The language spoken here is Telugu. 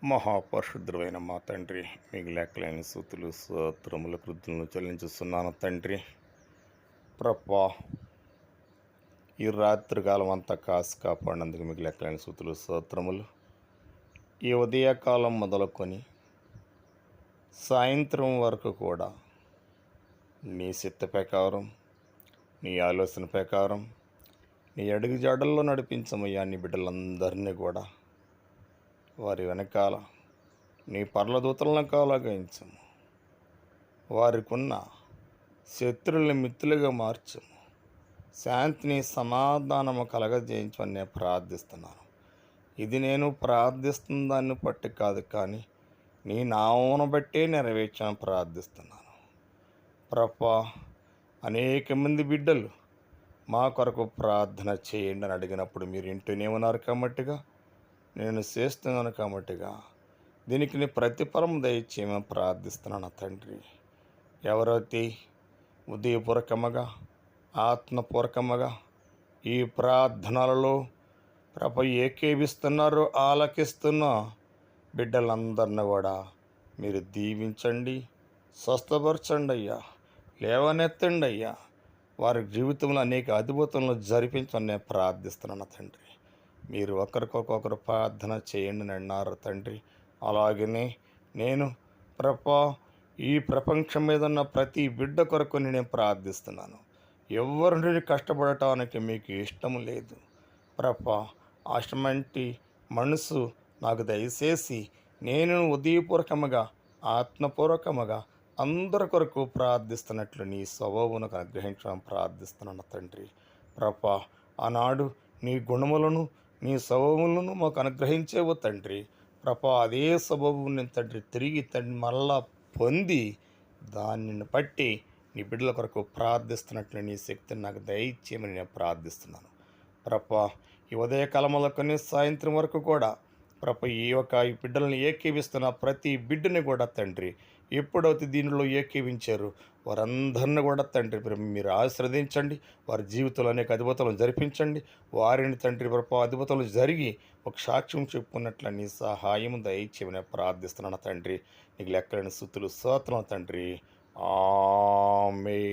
మహాపరిశుద్ధుడైన మా తండ్రి, మీకు లెక్కలేని స్తుతులు స్తోత్రముల కృతులను చెల్లించుస్తున్నాను తండ్రి. ప్రభా, ఈ రాత్రి కాలం అంతా కాసి కాపాడినందుకు మీకు లెక్కలేని స్తుతులు స్తోత్రములు. ఈ ఉదయకాలం మొదలుకొని సాయంత్రం వరకు కూడా నీ చిత్త ప్రకారం, నీ ఆలోచన ప్రకారం, నీ అడుగుజాడల్లో నడిపించమయ్యా. నీ బిడ్డలందరినీ కూడా వారి వెనకాల నీ పర్లదూతలను కాలాగించము. వారికి ఉన్న శత్రుల్ని మిత్రులుగా మార్చము. శాంతిని సమాధానము కలగజేయించమని నేను ప్రార్థిస్తున్నాను. ఇది నేను ప్రార్థిస్తున్న దాన్ని బట్టి కాదు, కానీ నీ నామమును బట్టే నెరవేర్చని ప్రార్థిస్తున్నాను. ప్రభా, అనేక మంది బిడ్డలు మా కొరకు ప్రార్థన చేయండి అని అడిగినప్పుడు మీరు ఇంటూనే ఉన్నారు కాబట్టిగా, నేను చేస్తున్నాను కాబట్టిగా దీనికి నీ ప్రతిఫలం దయచేయమని ప్రార్థిస్తున్నాను తండ్రి. ఎవరైతే ఉదయపూర్వకముగా ఆత్మపూర్వకముగా ఈ ప్రార్థనలలో ఏకేవిస్తున్నారో ఆలకిస్తున్న బిడ్డలందరినీ కూడా మీరు దీవించండి, స్వస్థపరచండి అయ్యా, లేవనెత్తండి అయ్యా. వారి జీవితంలో అనేక అద్భుతాలను జరిపించమని నేను ప్రార్థిస్తున్నాను తండ్రి. మీరు ఒకరికొకరు ప్రార్థన చేయండి అని అన్నారు తండ్రి. అలాగనే నేను ఈ ప్రపంచం మీద ఉన్న ప్రతి బిడ్డ కొరకు నేను ప్రార్థిస్తున్నాను. ఎవరిని కష్టపడటానికి మీకు ఇష్టం లేదు అటువంటి మనసు నాకు దయచేసి నేను ఉదయపూర్వకముగా ఆత్మపూర్వకముగా అందరి కొరకు ప్రార్థిస్తున్నట్లు నీ స్వభావమునకు అనుగ్రహించడం ప్రార్థిస్తున్నాను తండ్రి. ఆనాడు నీ గుణములను నీ స్వభావములను మాకు అనుగ్రహించేవు తండ్రి. అదే స్వభావం తండ్రి తిరిగి మళ్ళా పొంది దానిని బట్టి నీ బిడ్డల కొరకు ప్రార్థిస్తున్నట్లు నీ శక్తిని నాకు దయచేయమని నేను ప్రార్థిస్తున్నాను. ఈ ఉదయకాలంలో కొన్ని సాయంత్రం వరకు కూడా ఈ బిడ్డలను ఏకీవిస్తున్న ప్రతి బిడ్డని కూడా తండ్రి, ఎప్పుడైతే దీనిలో ఏకీవించారు వారందరిని కూడా తండ్రి మీరు ఆశీర్వదించండి. వారి జీవితంలో అనేక అద్భుతాలను జరిపించండి. వారిని తండ్రి అద్భుతాలు జరిగి ఒక సాక్ష్యం చెప్పుకున్నట్లు నీ సహాయం దయచేయమని ప్రార్థిస్తున్నాను తండ్రి. నీకు లెక్కలేని స్తుతులు స్తోత్రం తండ్రి. ఆమేన్.